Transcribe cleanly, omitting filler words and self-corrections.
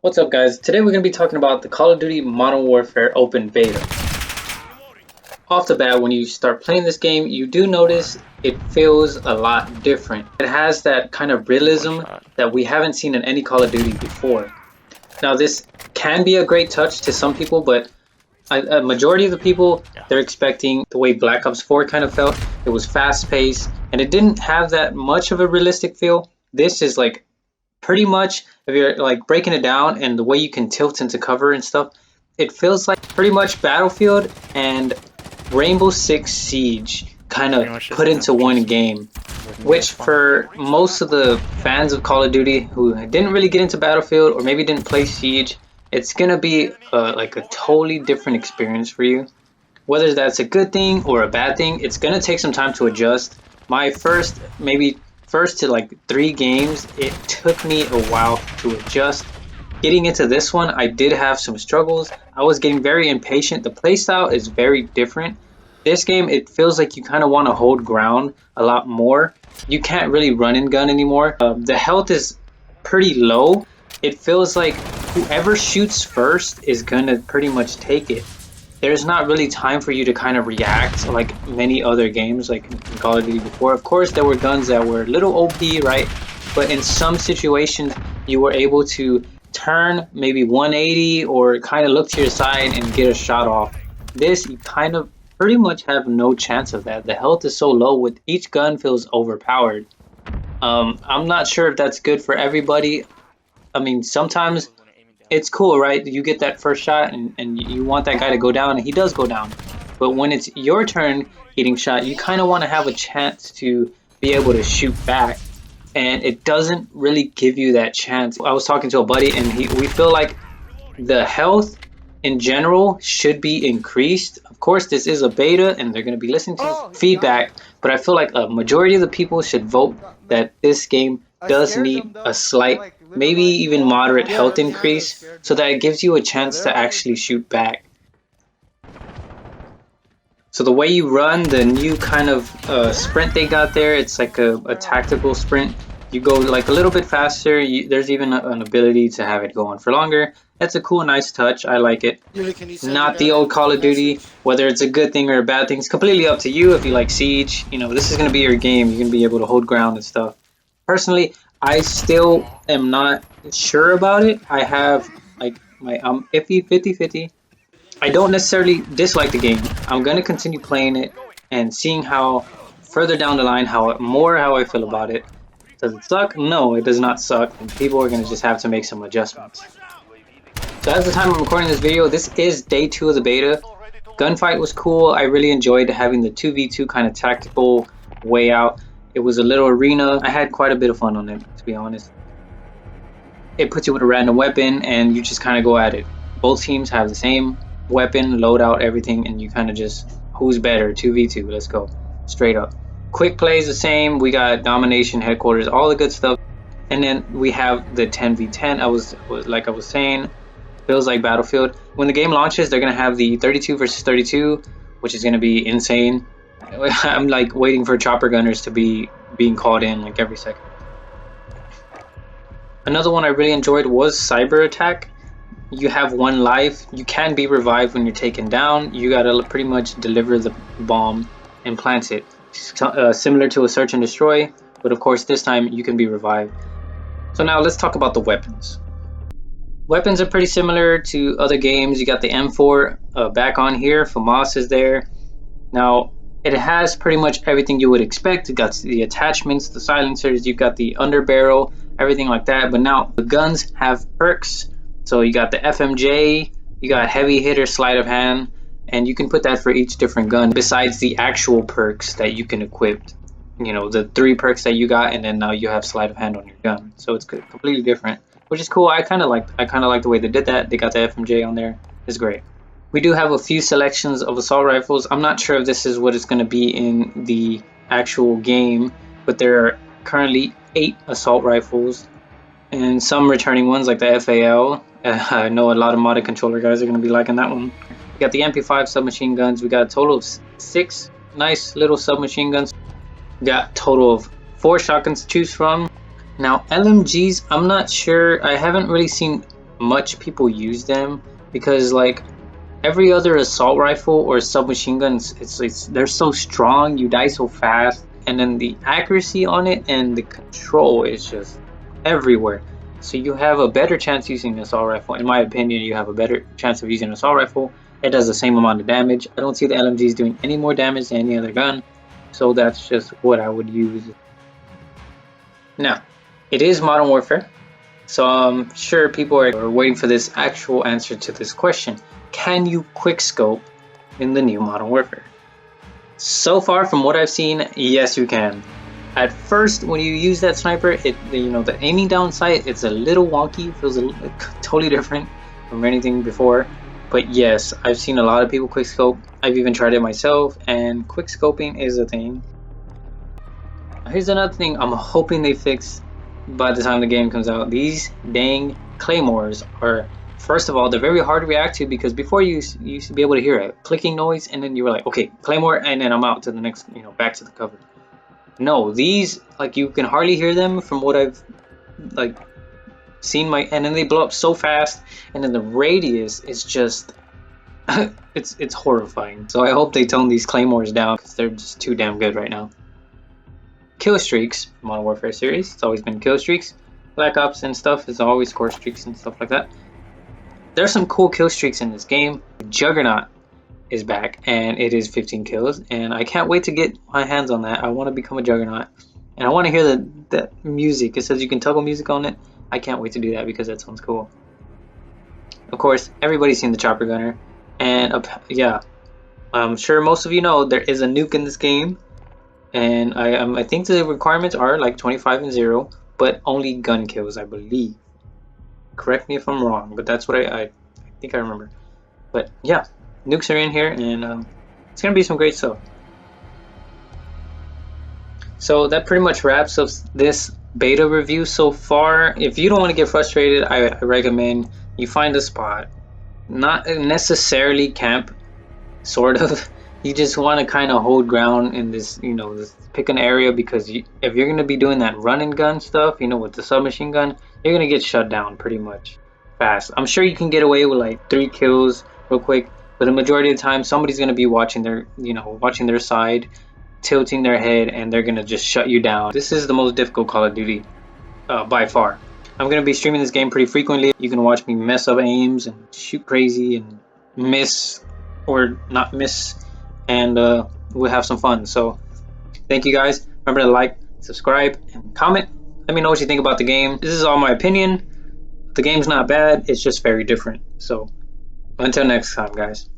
What's up, guys? Today we're going to be talking about the Call of Duty Modern Warfare Open Beta. Off the bat, when you start playing this game, you do notice it feels a lot different. It has that kind of realism that we haven't seen in any Call of Duty before. Now, this can be a great touch to some people, but a majority of the people, they're expecting the way Black Ops 4 kind of felt. It was fast-paced, and it didn't have that much of a realistic feel. This is like pretty much, if you're like breaking it down and the way you can tilt into cover and stuff, it feels like pretty much Battlefield and Rainbow Six Siege kind of put into one game, which for most of the fans of Call of Duty who didn't really get into Battlefield or maybe didn't play Siege, it's gonna be like a totally different experience for you. Whether that's a good thing or a bad thing, it's gonna take some time to adjust. My first to like 3 games, it took me a while to adjust. Getting into this one, I did have some struggles. I was getting very impatient. The playstyle is very different. This game, it feels like you kind of want to hold ground a lot more. You can't really run and gun anymore. The health is pretty low. It feels like whoever shoots first is gonna pretty much take it. There's not really time for you to kind of react like many other games like in Call of Duty before. Of course, there were guns that were a little OP, right? But in some situations, you were able to turn maybe 180 or kind of look to your side and get a shot off. This, you kind of pretty much have no chance of that. The health is so low, with each gun feels overpowered. I'm not sure if that's good for everybody. I mean, sometimes it's cool, right? You get that first shot and you want that guy to go down, and he does go down. But when it's your turn getting shot, you kind of want to have a chance to be able to shoot back. And it doesn't really give you that chance. I was talking to a buddy, and we feel like the health in general should be increased. Of course, this is a beta, and they're going to be listening to feedback. But I feel like a majority of the people should vote that this game does need a slight, maybe even moderate health increase, so that it gives you a chance to actually shoot back. So the way you run, the new kind of sprint they got there, it's like a tactical sprint. You go like a little bit faster. There's even an ability to have it go on for longer. That's a cool, nice touch. I like it. Not the old Call of Duty. Whether it's a good thing or a bad thing, it's completely up to you. If you like Siege, you know, this is going to be your game. You're going to be able to hold ground and stuff. Personally, I still am not sure about it. I have like I'm iffy 50-50. I don't necessarily dislike the game. I'm gonna continue playing it and seeing how further down the line how I feel about it. Does it suck? No, it does not suck, and people are gonna just have to make some adjustments. So at the time I'm recording this video, this is day 2 of the beta. Gunfight was cool. I really enjoyed having the 2v2 kind of tactical way out. It was a little arena. I had quite a bit of fun on it, to be honest. It puts you with a random weapon and you just kind of go at it. Both teams have the same weapon, loadout, everything, and you kind of just, who's better? 2v2, let's go. Straight up. Quick plays the same. We got domination, headquarters, all the good stuff. And then we have the 10v10. Like I was saying, feels like Battlefield. When the game launches, they're gonna have the 32 versus 32, which is gonna be insane. I'm like waiting for chopper gunners to be being called in like every second. Another one I really enjoyed was Cyber Attack. You have 1 life. You can be revived when you're taken down. You gotta pretty much deliver the bomb and plant it. Similar to a search and destroy, but of course this time you can be revived. So now let's talk about the weapons. Weapons are pretty similar to other games. You got the M4 back on here. FAMAS is there. Now it has pretty much everything you would expect. It got the attachments, the silencers, you've got the underbarrel, everything like that. But now the guns have perks. So you got the FMJ, you got heavy hitter, sleight of hand, and you can put that for each different gun besides the actual perks that you can equip. You know, the 3 perks that you got, and then now you have sleight of hand on your gun. So it's completely different, which is cool. I kind of like the way they did that. They got the FMJ on there. It's great. We do have a few selections of assault rifles. I'm not sure if this is what it's going to be in the actual game, but there are currently 8 assault rifles and some returning ones like the FAL. I know a lot of modded controller guys are going to be liking that one. We got the MP5 submachine guns. We got a total of 6 nice little submachine guns. We got a total of 4 shotguns to choose from. Now LMGs, I'm not sure. I haven't really seen much people use them, because like every other assault rifle or submachine gun, they're so strong, you die so fast, and then the accuracy on it and the control is just everywhere. So you have a better chance using an assault rifle. In my opinion, you have a better chance of using an assault rifle. It does the same amount of damage. I don't see the LMGs doing any more damage than any other gun, so that's just what I would use. Now, it is Modern Warfare, so I'm sure people are waiting for this actual answer to this question. Can you quickscope in the new Modern Warfare? So far from what I've seen, yes you can. At first, when you use that sniper, the aiming down sight, it's a little wonky, feels totally different from anything before. But yes, I've seen a lot of people quickscope. I've even tried it myself, and quickscoping is a thing. Here's another thing I'm hoping they fix by the time the game comes out. These dang claymores are, first of all, they're very hard to react to, because before you used to be able to hear a clicking noise and then you were like, okay, claymore, and then I'm out to the next, back to the cover. No, these, like, you can hardly hear them from what I've like seen, and then they blow up so fast, and then the radius is just it's horrifying. So I hope they tone these claymores down, because they're just too damn good right now. Kill streaks, Modern Warfare series, it's always been kill streaks. Black Ops and stuff is always score streaks and stuff like that. There's some cool kill streaks in this game. Juggernaut is back, and it is 15 kills, and I can't wait to get my hands on that. I want to become a Juggernaut, and I want to hear the music. It says you can toggle music on it. I can't wait to do that, because that sounds cool. Of course, everybody's seen the Chopper Gunner, and yeah, I'm sure most of you know there is a nuke in this game, and I think the requirements are like 25 and 0, but only gun kills, I believe. Correct me if I'm wrong, but that's what I think I remember. But yeah, nukes are in here, and it's gonna be some great stuff. So that pretty much wraps up this beta review so far. If you don't want to get frustrated, I recommend you find a spot, not necessarily camp, sort of. You just want to kind of hold ground in this, pick an area, because if you're going to be doing that run and gun stuff, with the submachine gun, you're going to get shut down pretty much fast. I'm sure you can get away with like 3 kills real quick, but the majority of the time somebody's going to be watching their side, tilting their head, and they're going to just shut you down. This is the most difficult Call of Duty by far. I'm going to be streaming this game pretty frequently. You can watch me mess up aims and shoot crazy and miss or not miss, and we'll have some fun. So thank you guys. Remember to like, subscribe, and comment. Let me know what you think about the game. This is all my opinion. The game's not bad, it's just very different. So until next time, guys.